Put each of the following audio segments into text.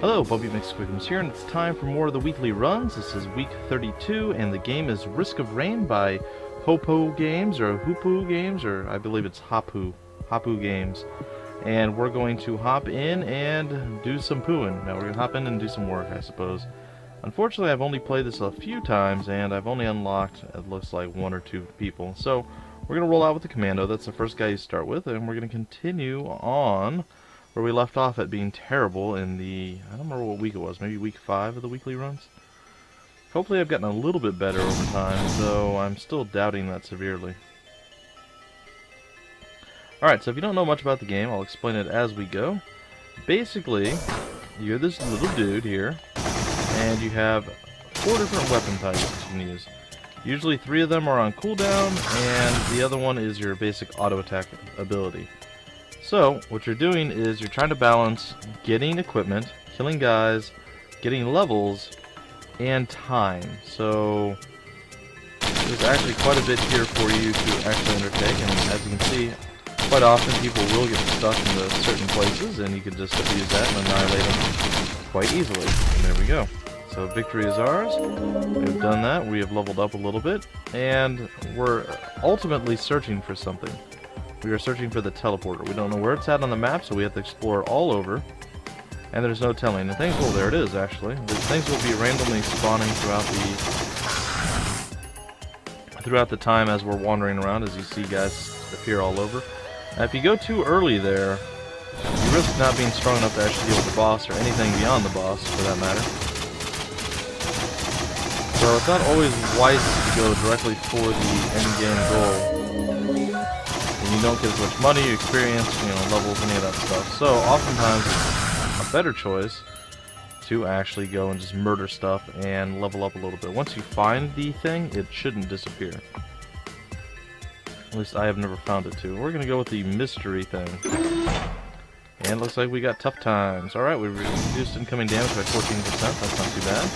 Hello, Bumpy Quickums here, and it's time for more of the weekly runs. This is week 32, and the game is Risk of Rain by Hopo Games, or Hoopu Games, or I believe it's Hapu Games. And we're going to hop in and do some pooing. Now we're going to hop in and do some work, I suppose. Unfortunately, I've only played this a few times, and I've only unlocked, it looks like, 1 or 2 people. So we're going to roll out with the Commando. That's the first guy you start with, and we're going to continue on where we left off at being terrible in the, I don't remember what week it was, maybe week 5 of the weekly runs? Hopefully I've gotten a little bit better over time, though I'm still doubting that severely. Alright, so if you don't know much about the game, I'll explain it as we go. Basically, you're this little dude here, and you have 4 different weapon types that you can use. Usually 3 of them are on cooldown, and the other one is your basic auto attack ability. So, what you're doing is you're trying to balance getting equipment, killing guys, getting levels, and time. So, there's actually quite a bit here for you to actually undertake, and as you can see, quite often people will get stuck into certain places, and you can just abuse that and annihilate them quite easily. And there we go. So, victory is ours. We've done that. We have leveled up a little bit, and we're ultimately searching for something. We are searching for the teleporter. We don't know where it's at on the map, so we have to explore it all over. And there's no telling. And things, well, there it is, actually. The things will be randomly spawning throughout the time as we're wandering around, as you see guys appear all over. Now, if you go too early there, you risk not being strong enough to actually deal with the boss, or anything beyond the boss, for that matter. So it's not always wise to go directly for the end game goal. And you don't get as much money, experience, levels, any of that stuff. So oftentimes it's a better choice to actually go and just murder stuff and level up a little bit. Once you find the thing, it shouldn't disappear. At least I have never found it to. We're going to go with the mystery thing. And it looks like we got tough times. Alright, we reduced incoming damage by 14%. That's not too bad.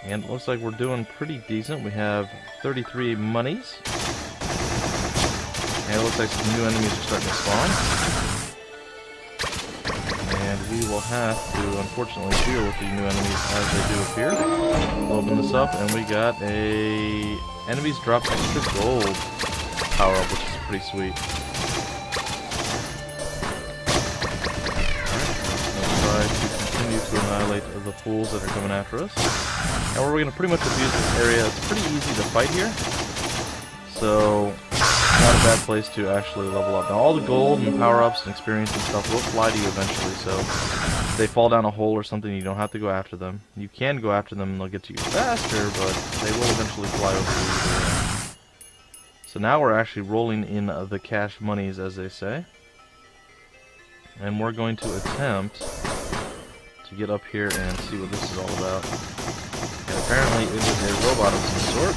And it looks like we're doing pretty decent. We have 33 monies. And it looks like some new enemies are starting to spawn. And we will have to, unfortunately, deal with the new enemies as they do appear. We'll open this up, and we got a... Enemies drop extra gold power-up, which is pretty sweet. Alright, let's try to continue to annihilate the fools that are coming after us. And we're going to pretty much abuse this area. It's pretty easy to fight here. So, not a bad place to actually level up. Now, all the gold and power-ups and experience and stuff will fly to you eventually, so if they fall down a hole or something, you don't have to go after them. You can go after them and they'll get to you faster, but they will eventually fly over you. So now we're actually rolling in the cash monies, as they say. And we're going to attempt to get up here and see what this is all about. And apparently it is a robot of some sort.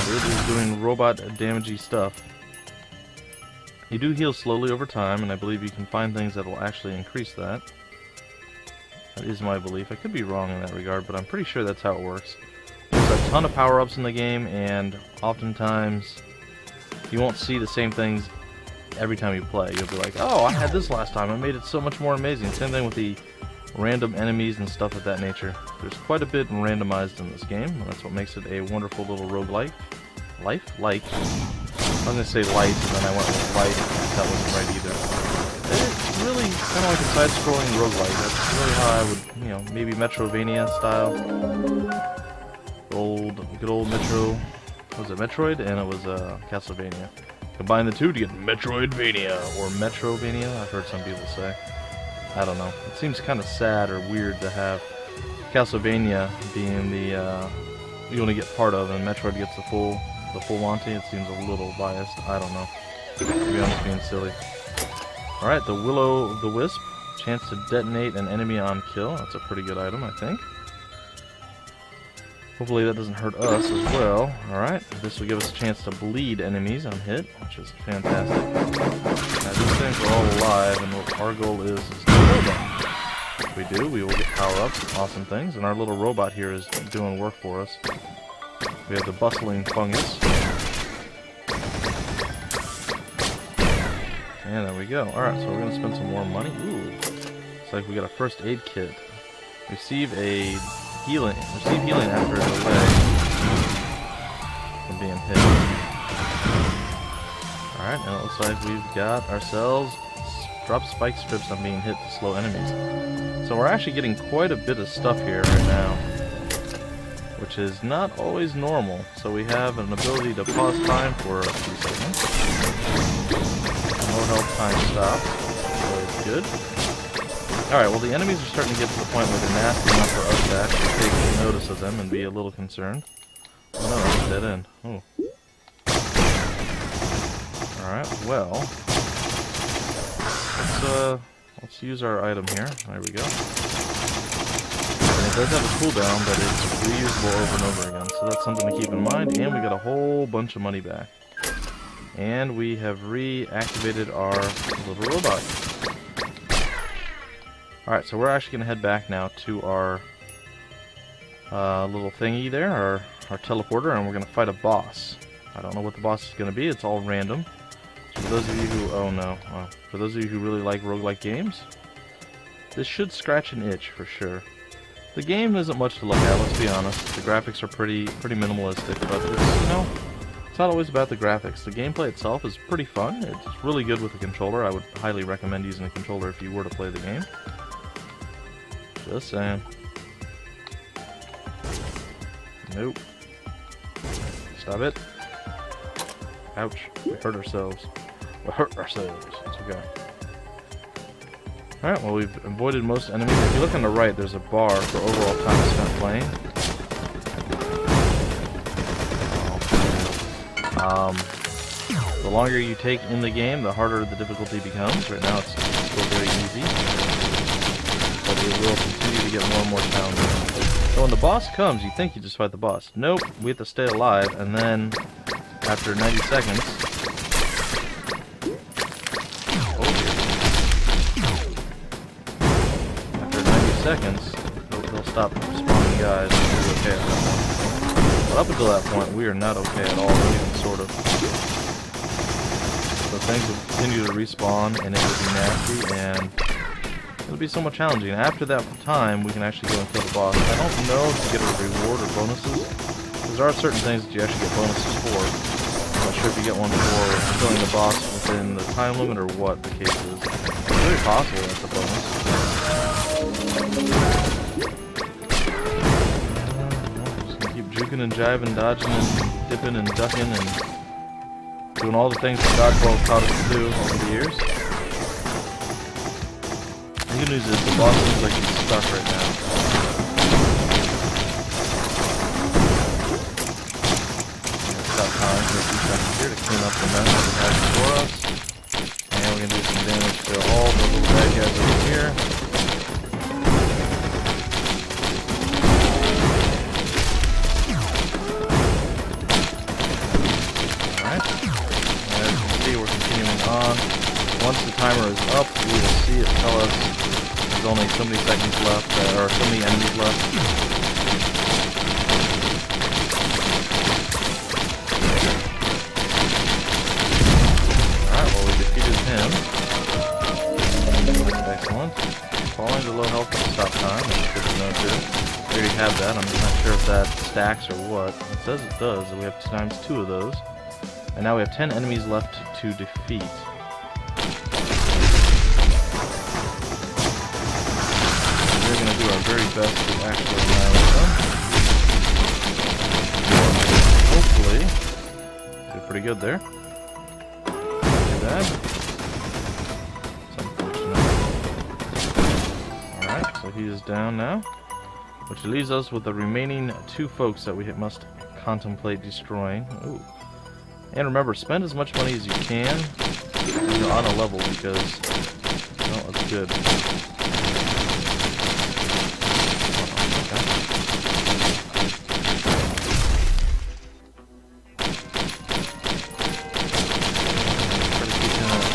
It is doing robot damagey stuff. You do heal slowly over time, and I believe you can find things that will actually increase that. That is my belief. I could be wrong in that regard, but I'm pretty sure that's how it works. There's a ton of power-ups in the game, and oftentimes you won't see the same things every time you play. You'll be like, oh, I had this last time. I made it so much more amazing. Same thing with the random enemies and stuff of that nature. There's quite a bit randomized in this game, and that's what makes it a wonderful little roguelike. I was going to say light, and then I went with light, and that wasn't right either. It's really kind of like a side-scrolling roguelike. That's really how I would, maybe Metrovania style. Good old Metro, was it Metroid? And it was Castlevania. Combine the two to get Metroidvania, or Metrovania, I've heard some people say. I don't know. It seems kind of sad or weird to have Castlevania being the, you only get part of, and Metroid gets the full Monty. It seems a little biased. I don't know. Maybe I'm just being silly. Alright, the Will-o'-the-Wisp. Chance to detonate an enemy on kill. That's a pretty good item, I think. Hopefully that doesn't hurt us as well. Alright, this will give us a chance to bleed enemies on hit, which is fantastic. Now, these things are all alive, and what our goal is to kill them. If we do, we will get power-ups and awesome things, and our little robot here is doing work for us. We have the bustling fungus. And there we go. Alright, so we're going to spend some more money. Ooh. Looks like we got a first aid kit. Receive healing after a delay from being hit. Alright, and it looks like we've got ourselves drop spike strips on being hit to slow enemies. So we're actually getting quite a bit of stuff here right now, which is not always normal. So we have an ability to pause time for a few seconds. No health time stop. Always good. Alright, well the enemies are starting to get to the point where they're nasty enough for us to actually take notice of them and be a little concerned. Oh no, that's a dead end. Oh. Alright, well, let's use our item here. There we go. And it does have a cooldown, but it's reusable over and over again, so that's something to keep in mind. And we got a whole bunch of money back. And we have reactivated our little robot. Alright, so we're actually going to head back now to our little thingy there, our teleporter, and we're going to fight a boss. I don't know what the boss is going to be, it's all random. So for those of you who, for those of you who really like roguelike games, this should scratch an itch for sure. The game isn't much to look at, let's be honest. The graphics are pretty minimalistic, but it's, you know, it's not always about the graphics. The gameplay itself is pretty fun. It's really good with a controller. I would highly recommend using a controller if you were to play the game. Just saying. Nope. Stop it. Ouch. We hurt ourselves. We hurt ourselves. It's okay. Alright, well we've avoided most enemies. If you look on the right, there's a bar for overall time spent playing. The longer you take in the game, the harder the difficulty becomes. Right now it's still very easy, but it will continue to get more and more challenging. So when the boss comes, you think you just fight the boss. Nope, we have to stay alive, and then after 90 seconds... After 90 seconds, they'll stop spawning guys and we'll be okay at that point. But up until that point, we are not okay at all, even sort of. So things will continue to respawn, and it will be nasty, and it'll be somewhat challenging. And after that time, we can actually go and kill the boss. I don't know if you get a reward or bonuses, because there are certain things that you actually get bonuses for. I'm not sure if you get one for killing the boss within the time limit or what the case is. It's very possible that's a bonus. Just gonna keep juking and jiving, dodging and dipping and ducking and doing all the things that Dodgeball taught us to do over the years. The good news is the boss seems like he's stuck right now. Stop time for a few seconds here to clean up the mess that we had before us. And we're going to do some damage to all the little bad guys over here. Alright. As you can see, we're continuing on. Once the timer is up, we will see it tell us there's only so many seconds left, or so many enemies left. Alright, well we defeated him. Excellent. Falling to low health at stop time, that's good to know too. We already have that, I'm just not sure if that stacks or what. It says it does, and we have times 2 of those. And now we have 10 enemies left to defeat. We're going to do our very best to actually annihilate them. Hopefully, do pretty good there. Not too bad. It's unfortunate. Alright, so he is down now. Which leaves us with the remaining 2 folks that we must contemplate destroying. Ooh. And remember, spend as much money as you can when you're on a level, because, well, it's good.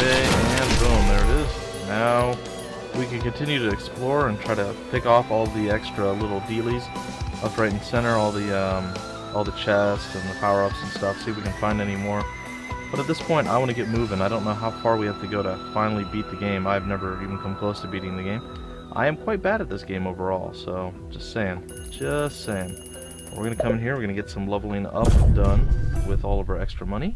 And boom, there it is. Now we can continue to explore and try to pick off all the extra little dealies up right and center, all the chests and the power-ups and stuff, see if we can find any more But at this point, I want to get moving. I don't know how far we have to go to finally beat the game. I've never even come close to beating the game. I am quite bad at this game overall, so just saying. Just saying. We're going to come in here, we're going to get some leveling up done with all of our extra money.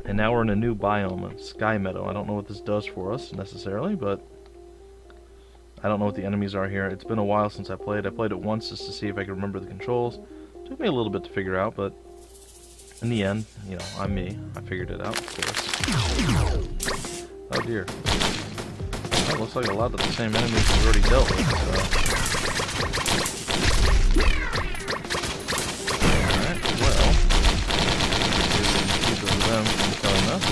And now we're in a new biome, Sky Meadow. I don't know what this does for us necessarily, but I don't know what the enemies are here. It's been a while since I played. I played it once just to see if I could remember the controls. Took me a little bit to figure out, but in the end, you know, I'm me. I figured it out, of course. Oh dear. Well, looks like a lot of the same enemies we've already dealt with, so. Alright, well. Keep them from killing us.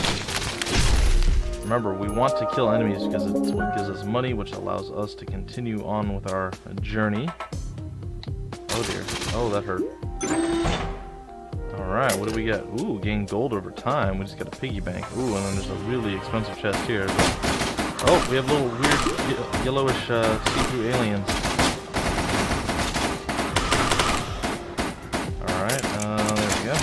Remember, we want to kill enemies because it's what gives us money, which allows us to continue on with our journey. Oh dear. Oh, that hurt. Alright, what do we get? Ooh, gain gold over time. We just got a piggy bank. Ooh, and then there's a really expensive chest here. Oh, we have little weird yellowish see-through aliens. Alright, there we go.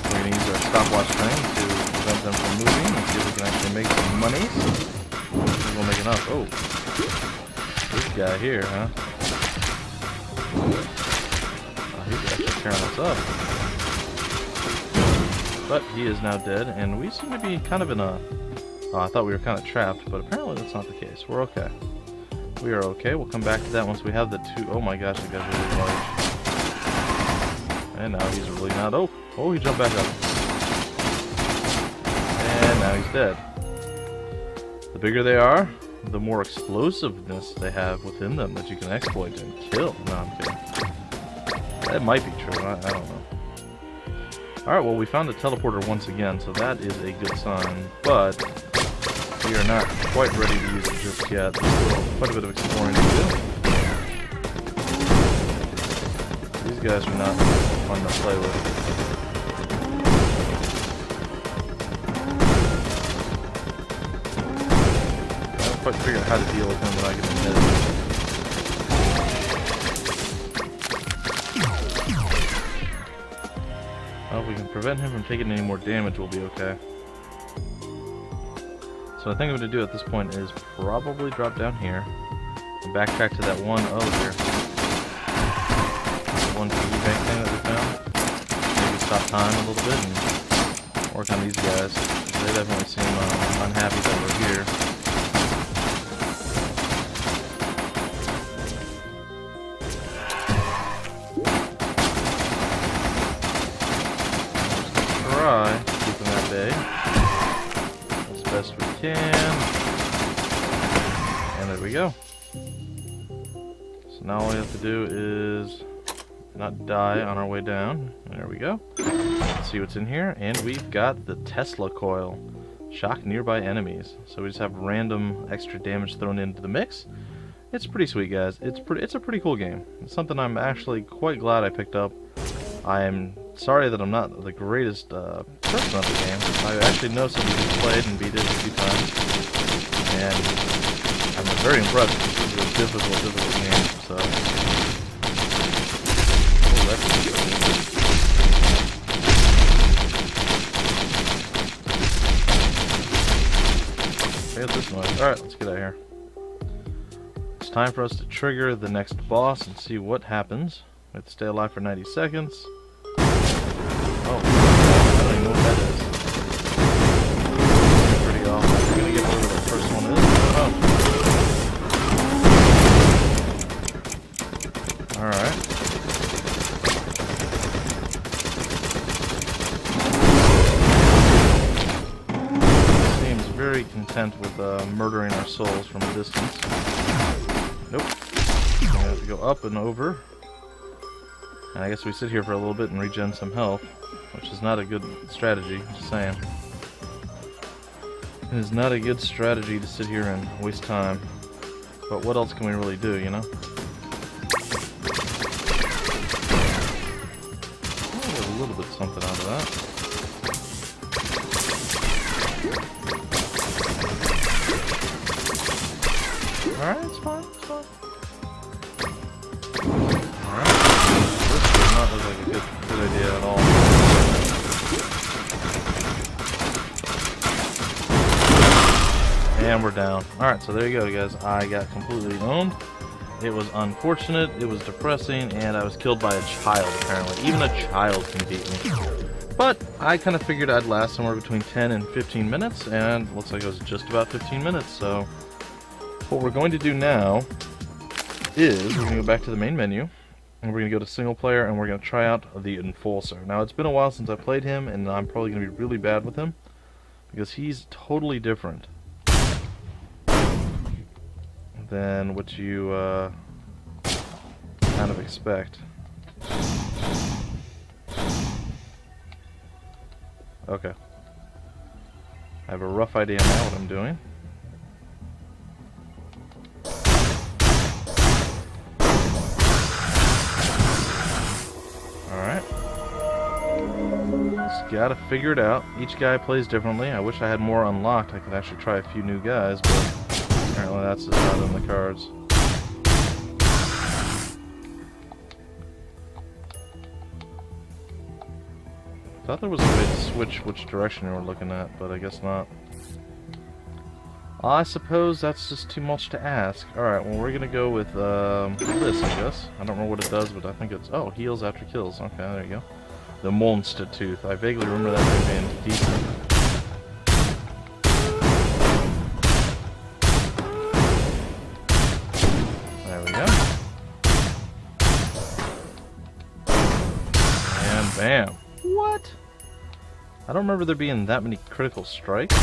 We're going to use our stopwatch thing to prevent them from moving and see if we can actually make some money. Maybe we'll make enough. Oh, this guy here, huh? He's actually tearing us up. But he is now dead, and we seem to be kind of in a... Oh, I thought we were kind of trapped, but apparently that's not the case. We're okay. We are okay. We'll come back to that once we have the two... Oh my gosh, that guy's really large. And now he's really not... Oh, he jumped back up. And now he's dead. The bigger they are, the more explosiveness they have within them that you can exploit and kill. No, I'm kidding. That might be true. I don't know. Alright, well, we found the teleporter once again, so that is a good sign. But we are not quite ready to use it just yet. There's quite a bit of exploring to do. These guys are not fun to play with. I don't quite figure out how to deal with him when I get him hit. Well, if we can prevent him from taking any more damage, we'll be okay. So I think I'm going to do at this point is probably drop down here and backtrack to that one. Oh dear. One piggy bank thing that we found. Maybe stop time a little bit and work on these guys. They definitely seem unhappy that we're here. Try keeping that bay as best we can, and there we go. So now all we have to do is not die on our way down. There we go. Let's see what's in here, and we've got the Tesla coil. Shock nearby enemies. So we just have random extra damage thrown into the mix. It's pretty sweet, guys. It's a pretty cool game. It's something I'm actually quite glad I picked up. I am sorry that I'm not the greatest person at the game. I actually know somebody who's played and beat it a few times, and I'm very impressed. This is a difficult game, so... Oh, that's okay, this noise. Alright, let's get out of here. It's time for us to trigger the next boss and see what happens. We have to stay alive for 90 seconds. Oh, I don't even know what that is. Pretty awful. We're gonna get whatever the first one is. Oh. Alright. Seems very content with murdering our souls from a distance. Nope. We have to go up and over. And I guess we sit here for a little bit and regen some health, which is not a good strategy, just saying. It is not a good strategy to sit here and waste time. But what else can we really do, you know? Oh, a little bit something out of that. Alright, it's fine, it's fine. Alright. This does not look like a good idea at all. And we're down. Alright, so there you go, guys. I got completely owned. It was unfortunate, it was depressing, and I was killed by a child, apparently. Even a child can beat me. But I kind of figured I'd last somewhere between 10 and 15 minutes, and looks like it was just about 15 minutes, so... What we're going to do now is we're going to go back to the main menu, and we're going to go to single player, and we're going to try out the Enforcer. Now, it's been a while since I played him, and I'm probably going to be really bad with him, because he's totally different than what you kind of expect. Okay. I have a rough idea now what I'm doing. Alright. Just gotta figure it out. Each guy plays differently. I wish I had more unlocked. I could actually try a few new guys, but apparently that's just not in the cards. Thought there was a way to switch which direction you were looking at, but I guess not. I suppose that's just too much to ask. Alright, well we're gonna go with this, I guess. I don't know what it does, but I think it's... Oh, heals after kills. Okay, there you go. The Monster Tooth. I vaguely remember that thing being decent. There we go. And bam. What? I don't remember there being that many critical strikes.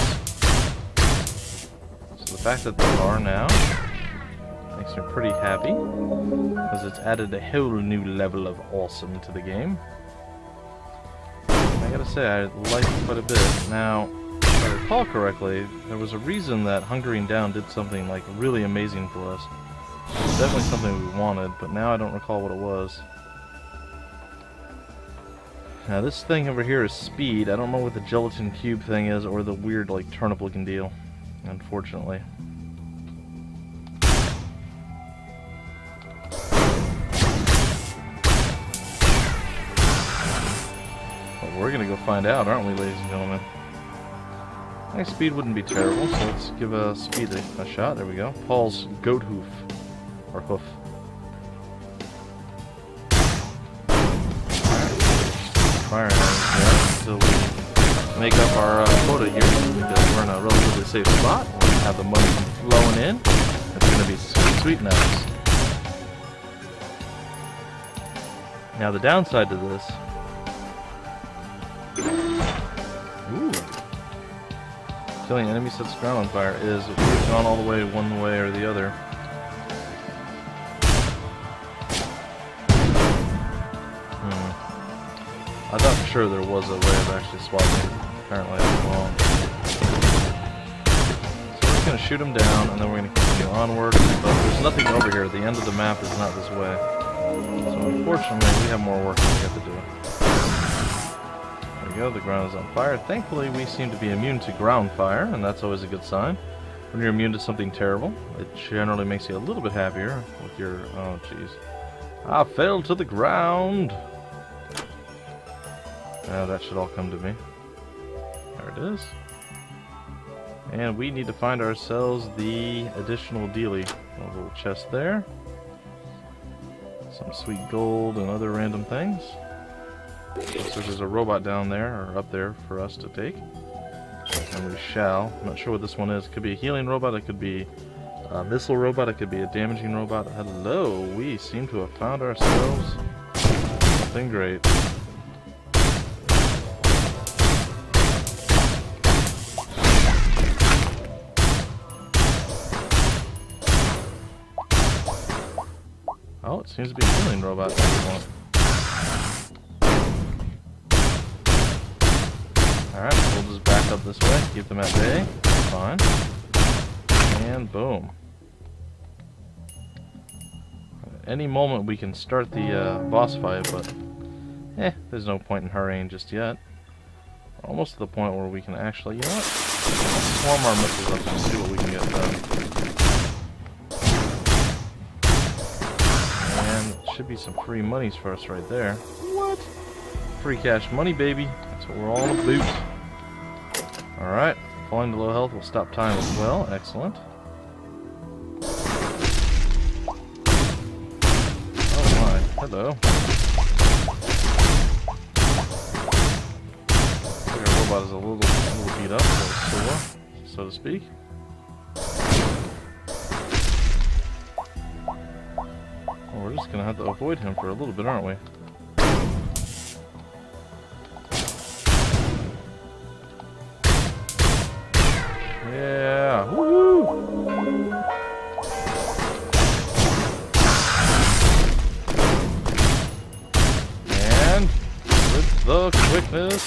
So the fact that there are now makes me pretty happy, because it's added a whole new level of awesome to the game. I gotta say, I like it quite a bit. Now, if I recall correctly, there was a reason that Hunkering Down did something like really amazing for us. It was definitely something we wanted, but now I don't recall what it was. Now this thing over here is speed. I don't know what the gelatin cube thing is, or the weird like turnip looking deal, unfortunately. But we're gonna go find out, aren't we, ladies and gentlemen? I think speed wouldn't be terrible, so let's give speed a shot. There we go. Paul's goat hoof. Or hoof. Firing until we make up our quota here, because we're in a relatively safe spot. We have the money flowing in. It's going to be sweet, sweet nuts. Now the downside to this... Ooh. Killing enemy sets the ground on fire is if we've gone all the way one way or the other. I thought for sure there was a way of actually swapping. Apparently I was wrong. So we're just going to shoot him down, and then we're going to continue onward. But there's nothing over here. The end of the map is not this way. So unfortunately, we have more work that we have to do. There we go. The ground is on fire. Thankfully, we seem to be immune to ground fire, and that's always a good sign. When you're immune to something terrible, it generally makes you a little bit happier with your... Oh, jeez. I fell to the ground. Now that should all come to me. There it is. And we need to find ourselves the additional dealie. A little chest there. Some sweet gold and other random things. Looks like there's a robot down there, or up there, for us to take. And we shall. I'm not sure what this one is. It could be a healing robot, it could be a missile robot, it could be a damaging robot. Hello, we seem to have found ourselves something great. Oh, it seems to be a healing robot. Alright, we'll just back up this way, keep them at bay. Fine. And boom. At any moment we can start the boss fight, but there's no point in hurrying just yet. We're almost to the point where we can actually, you know what? Let's swarm our missiles up and see what we can get done. Should be some free monies for us right there. What? Free cash money, baby. That's what we're all about. Alright. falling to low health will stop time as well. Excellent. Oh my, hello. Our robot is a little beat up, so to speak. Well, we're just gonna have to avoid him for a little bit, aren't we? Yeah, woohoo! And with the quickness.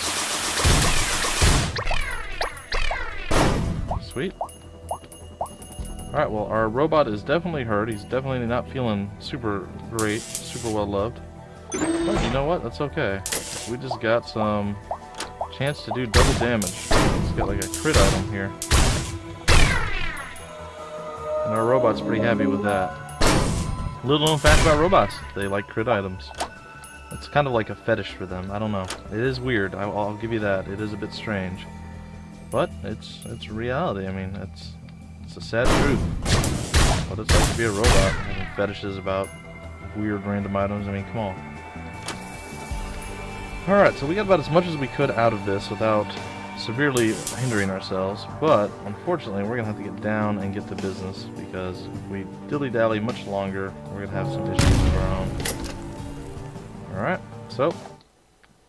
Sweet. Alright, well, our robot is definitely hurt. He's definitely not feeling super great, super well loved. But you know what? That's okay. We just got some chance to do double damage. He's got like a crit item here. And our robot's pretty happy with that. Little known fact about robots, they like crit items. It's kind of like a fetish for them. I don't know. It is weird. I'll give you that. It is a bit strange. But it's reality. I mean, it's a sad truth. What it's like to be a robot, having fetishes about weird random items. I mean, come on. Alright, so we got about as much as we could out of this without severely hindering ourselves, but unfortunately we're going to have to get down and get to business, because if we dilly-dally much longer, we're going to have some issues of our own. Alright, so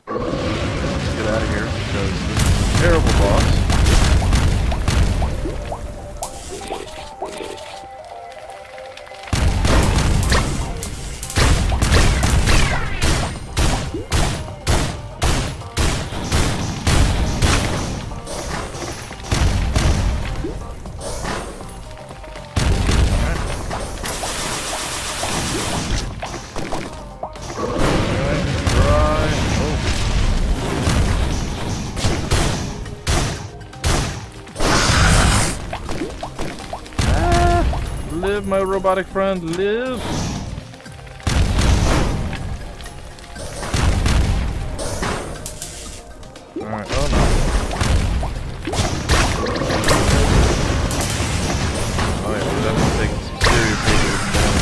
let's get out of here, because this is a terrible boss. Live, my robotic friend, live! Alright, oh no. Oh yeah, we're definitely taking some serious damage right now.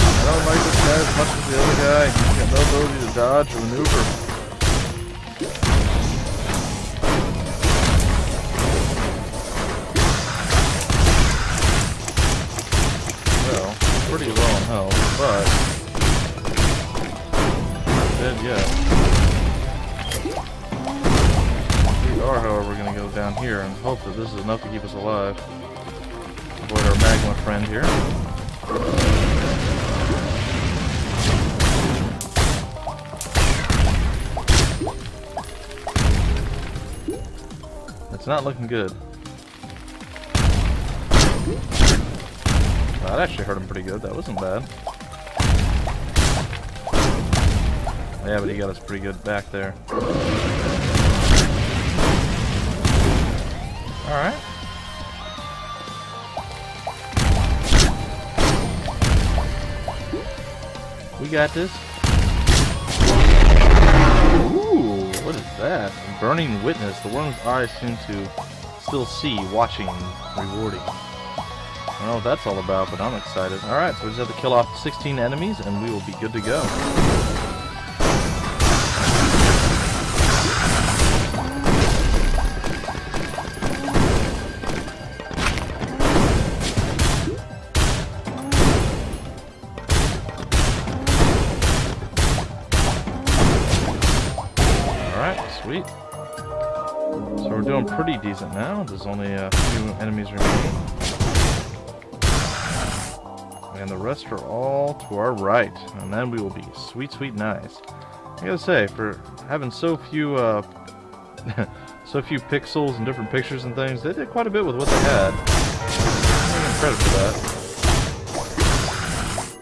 I don't like this guy as much as the other guy. He's got no ability to dodge or maneuver. Pretty low on health, but not dead yet. We are, however, going to go down here and hope that this is enough to keep us alive. Avoid our magma friend here. It's not looking good. That actually hurt him pretty good. That wasn't bad. Yeah, but he got us pretty good back there. Alright. We got this. Ooh, what is that? A burning witness. The worm's eyes seem to still see, watching, rewarding. I don't know what that's all about, but I'm excited. Alright, so we just have to kill off 16 enemies and we will be good to go. Alright, sweet. So we're doing pretty decent now. There's only a few enemies remaining. And the rest are all to our right, and then we will be sweet, sweet nice. I gotta say, for having so few, so few pixels and different pictures and things, they did quite a bit with what they had. I'm giving credit for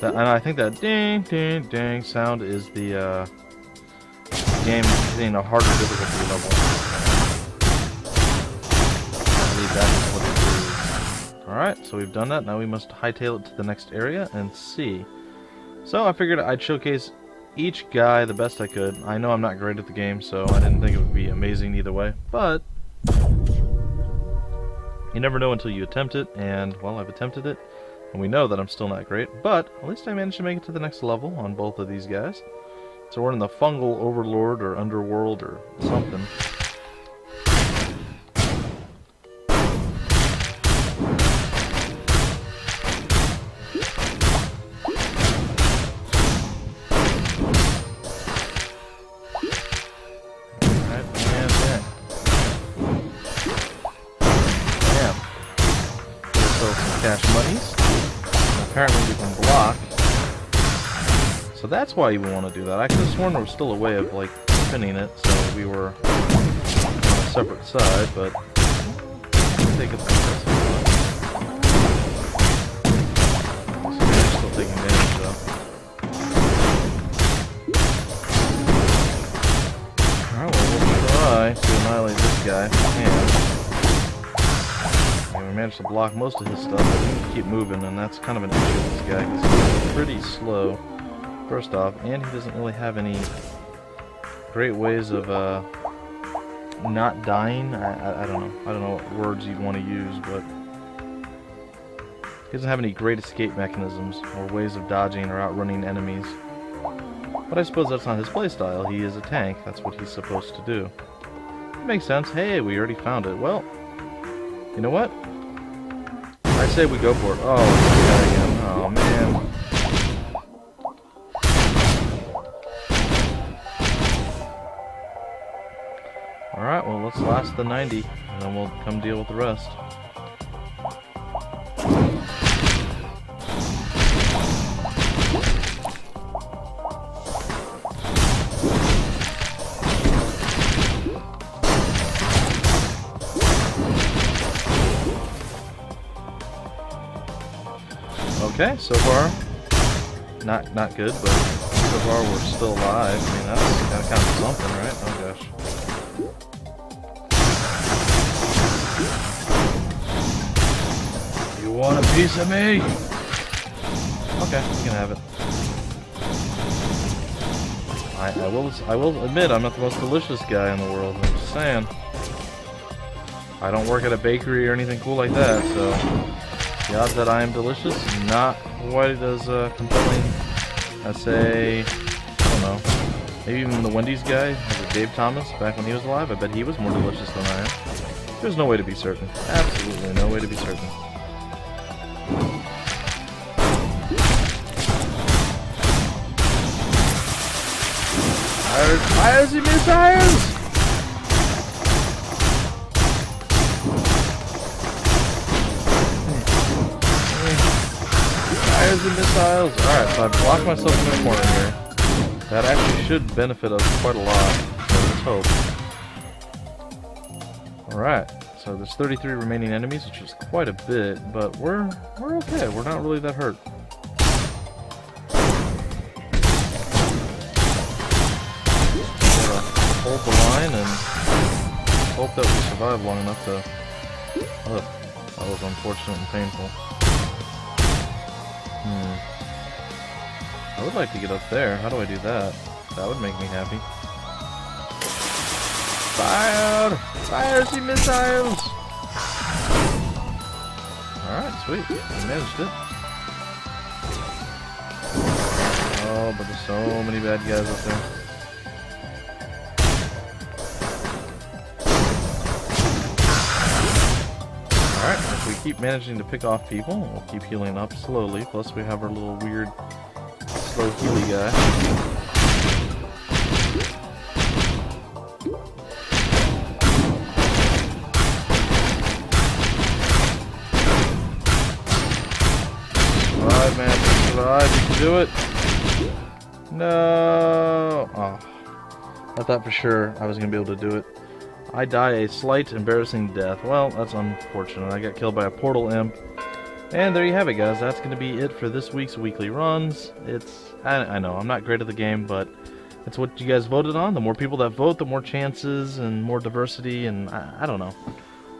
that. And I think that ding, ding, ding sound is the game hitting a harder difficulty level. I believe that is what it is. Alright, so we've done that. Now we must hightail it to the next area and see. So I figured I'd showcase each guy the best I could. I know I'm not great at the game, so I didn't think it would be amazing either way, but you never know until you attempt it, and, well, I've attempted it, and we know that I'm still not great, but at least I managed to make it to the next level on both of these guys. So we're in the Fungal Overlord, or Underworld, or something. Cash monies. Apparently we can block. So that's why you would want to do that. I could have sworn there was still a way of, like, spinning it, so we were on a separate side, but let's take it like this. So we're still taking damage, though. Alright, well, we'll try to annihilate this guy if we can. We managed to block most of his stuff, but we need to keep moving, and that's kind of an issue with this guy, because he's pretty slow, first off, and he doesn't really have any great ways of not dying. I don't know. I don't know what words you'd want to use, but he doesn't have any great escape mechanisms or ways of dodging or outrunning enemies. But I suppose that's not his playstyle. He is a tank. That's what he's supposed to do. It makes sense. Hey, we already found it. Well, you know what? I say we go for it. Oh, this guy again. Oh, man. Alright, well, let's last the 90, and then we'll come deal with the rest. Okay, so far, not good, but so far we're still alive. I mean, that's gotta count for something, right? Oh gosh. You want a piece of me? Okay, you can have it. I will admit I'm not the most delicious guy in the world. I'm just saying. I don't work at a bakery or anything cool like that, so the odds that I am delicious, not quite as compelling as, say, I don't know, maybe even the Wendy's guy, Dave Thomas, back when he was alive. I bet he was more delicious than I am. There's no way to be certain. Absolutely no way to be certain. Fires and missiles! Fires and missiles! Alright, so I blocked myself in the corner here. That actually should benefit us quite a lot. So let's hope. Alright, so there's 33 remaining enemies, which is quite a bit, but we're okay. We're not really that hurt. Hold the line and hope that we survive long enough to... Ugh, that was unfortunate and painful. I would like to get up there. How do I do that? That would make me happy. Fire! Fires and missiles! Alright, sweet. We managed it. Oh, but there's so many bad guys up there. Alright, if we keep managing to pick off people, we'll keep healing up slowly. Plus we have our little weird slow healy guy. Survive, man. Survive. You can do it. No. Oh. I thought for sure I was going to be able to do it. I die a slight, embarrassing death. Well, that's unfortunate. I got killed by a portal imp. And there you have it, guys. That's going to be it for this week's weekly runs. I know, I'm not great at the game, but it's what you guys voted on. The more people that vote, the more chances and more diversity, and I don't know.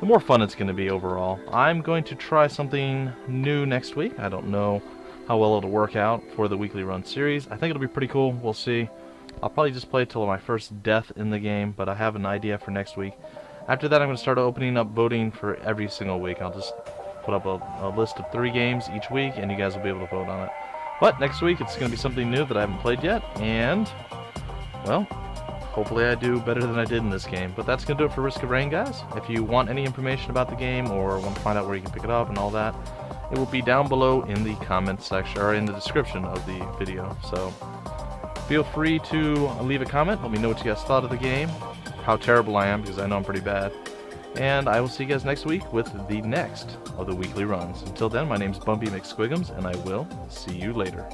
The more fun it's going to be overall. I'm going to try something new next week. I don't know how well it'll work out for the weekly run series. I think it'll be pretty cool. We'll see. I'll probably just play till my first death in the game, but I have an idea for next week. After that, I'm going to start opening up voting for every single week. I'll just put up a list of 3 games each week, and you guys will be able to vote on it. But next week, it's going to be something new that I haven't played yet, and, well, hopefully I do better than I did in this game. But that's going to do it for Risk of Rain, guys. If you want any information about the game or want to find out where you can pick it up and all that, it will be down below in the comments section, or in the description of the video. So feel free to leave a comment. Let me know what you guys thought of the game, how terrible I am, because I know I'm pretty bad. And I will see you guys next week with the next of the weekly runs. Until then, my name's Bumpy McSquigums, and I will see you later.